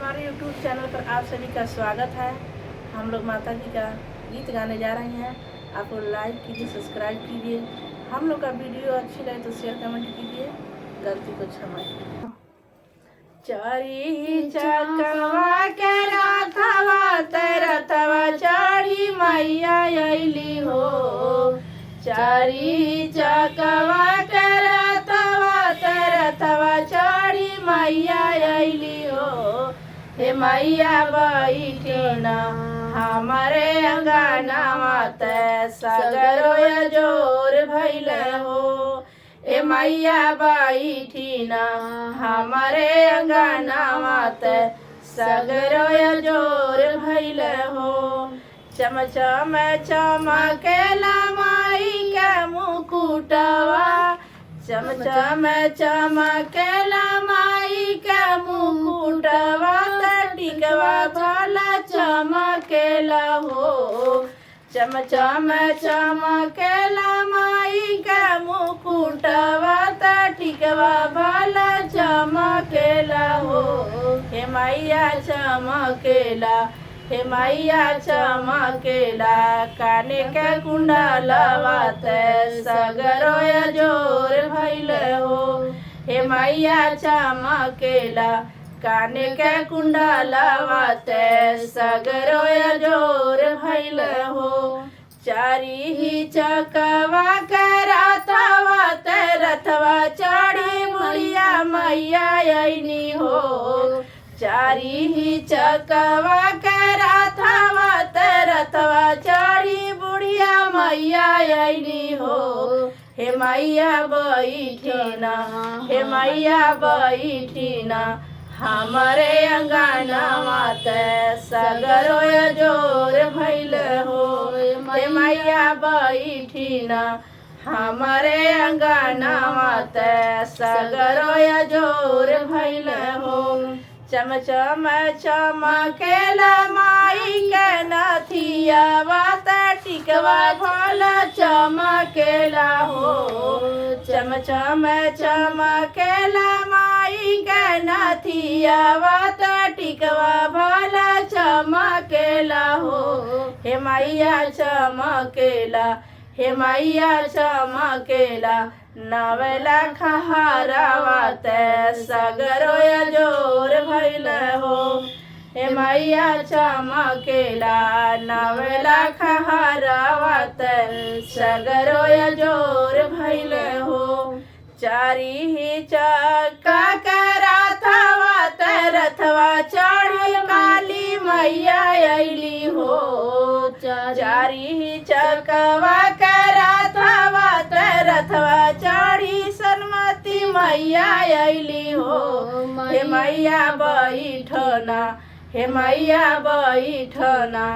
हमारे YouTube channel पर आप सभी का स्वागत है। हम लोग माता जी का गीत गाने जा रहे हैं। आप लोग लाइक कीजिए, सब्सक्राइब कीजिए। हम लोग का वीडियो अच्छी लगे तो शेयर कमेंट कीजिए। गलती को क्षमा कीजिए। चारी चकवा के रथवा रथवा चढ़ी मैया अइली हो। चारी चकवा के रथवा चढ़ी मैया अइली हो। हे मैया बैठी ना हमारे अंगनावा ते सगरो जोर भइल हो। ए मैया बैठी ना हमारे अंगनावा ते सगरो जोर भइल हो। चमचम चमकेला माई के मुकुटवा, चमचम चमकेला माई के मुकुटवा, टिकवा भला चमकेला हो। चमचम चमकेला माई के मुकुटवा, टिकवा भला चमकेला हो। हे मैया चमकेला, हे मैया चमकेला, काने के कुंडलवा ते सगरो जोर भइल हो। हे मैया चमकेला, काने के कुंडलवा ते सगरो जोर भइल हो। चारी ही चकवा के रथवा ते रथवा चढ़ी बुढ़िया मैया अइनी हो। चारी ही चकवा के रथवा ते रथवा चढ़ी बुढ़िया मैया अइनी हो। हे मैया बैठी ना, हे मैया बैठी ना हमारे अंगनावा ते सगरो जोर भइल हो। हे मैया बैठी ना हमारे अंगनावा ते सगरो जोर भइल हो। चमचम चमकेला माई के नथियावा ते टिकवा भला चमकेला हो। चमचम चमकेला माई के नथियावा ते टिकवा भला चमकेला हो। हे मैया चमकेला, हे मैया चमकेला, नवेला खहारावा ते सगरो जोर भइल हो। हे मैया चमकेला, नवेला खहारावा ते सगरो जोर भइल हो। चारी ही चक्का के रथवा ते रथवा चढ़ी काली मैया अइली हो। चारी ही चकवा के रथवा ते रथवा चढ़ी सनमती मैया अइली हो। हे मैया बैठना, हे मैया बैठना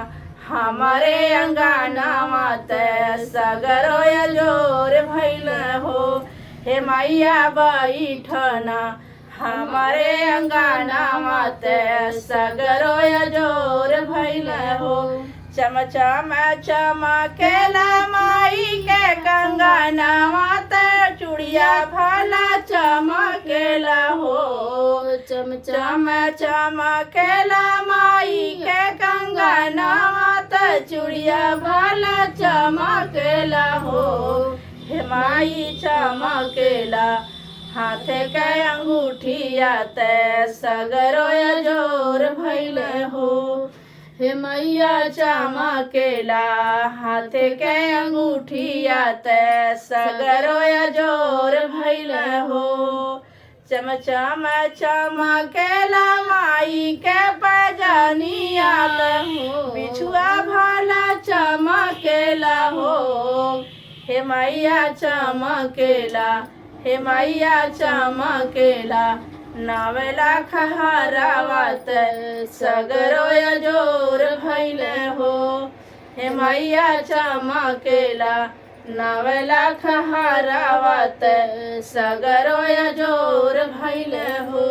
हमारे अंगनावा ते सगरो जोर भइल हो। हे मैया बैठना हमारे अंगनावा ते सगरो जोर भइल हो। चमचम चमकेला माई के कंगनावा ते चूड़िया भला चमकेला हो। चमचम चमकेला माई के कंगनावा ते चूड़िया भला चमकेला हो। हे माई चमकेला, हाथ के अंगूठिया ते सगरो जोर भइल हो। हे मैया चमकेला, हाथ के अंगूठिया ते सगरो जोर भइल हो। चमचम चमकेला माई के पैजनिया बिछुआ भला चमकेला हो। हे मैया चमकेला, हे मैया चमकेला, नवेला खहारावा ते सगरो जोर भइल हो। हे मैया चमकेला, नवेला खहारावा ते सगरो जोर भइल हो।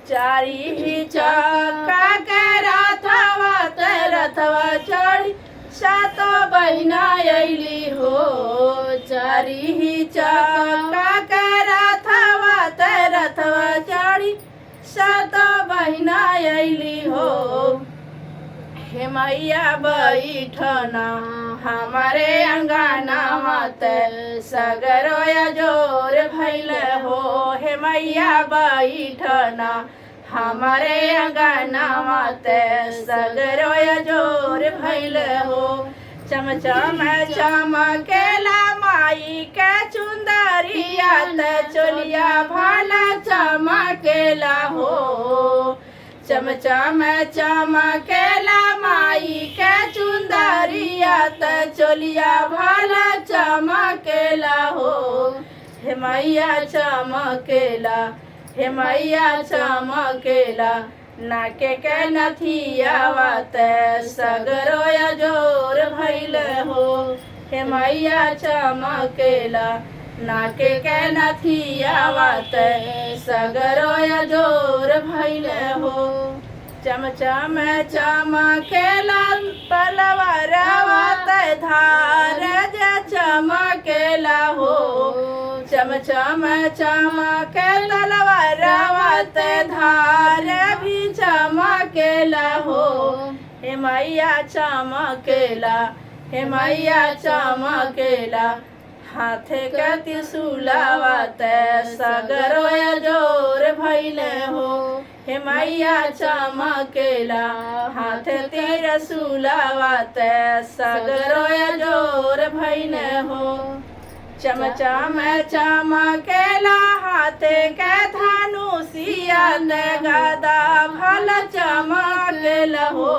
चारी ही चक्का के रथवा ते रथवा चढ़ी सातो बहिना अइली हो। चारी ही चक्का के रथवा ते रथवा चढ़ी सातो बहिना अइली हो। हे मैया बैठना हमारे अंगनावा ते सगरो जोर भइल हो। हे मैया बैठना हमारे अंगनावा ते सगरो जोर भइल हो। चमचम चमकेला माई के चुंदरिया ते चोलिया भला चमकेला हो। चमचम चमकेला माई के चुंदरिया ते चोलिया भला चमकेला हो। हे मैया चमकेला हे मैया चमकेला नाके के नथियावा ते सगरो जोर भइल हो। हे मैया चमकेला नाके के नथियावा ते सगरो जोर भइल हो। चमचम चमकेला तलवारवा ते धार जे चमकेला हो। चमचम चमके तलवारवा ते धार भी चमकेला हो। हे मैया चमकेला हे मैया चमकेला हाथे के त्रिशूलवा ते सगरो जोर भइल हो। हे मैया चमकेला हाथे त्रिशूलवा ते सगरो जोर भइल हो। चमचम चमकेला हाथे के धनुषिया ते गदा भल चमकेला हो।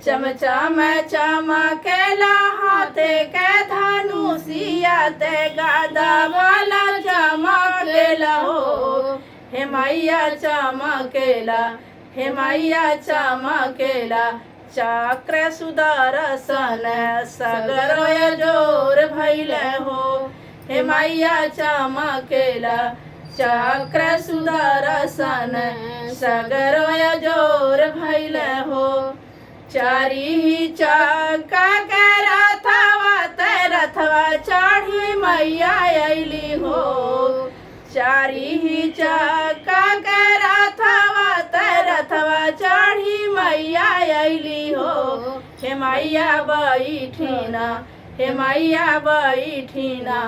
चमचम चमकेला हाथे के धनुषिया ते गदा भला चमकेला हो। हे मैया चमकेला हे मैया चमकेला चक्र सुदर्शन सगरो जोर भइल हो। हे मैया चमकेला चक्र सुदर्शन सगरो जोर भइल हो। चारी चक्का के रथवा ते रथवा चढ़ी मैया अइली हो। चारी चक्का के रथवा ते रथवा चढ़ी मैया अइली हो। हे मैया बैठिना हे मैया बैठिना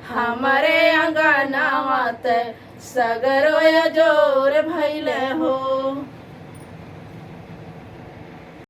हमारे अंगनावा ते सगरो जोर भइल हो।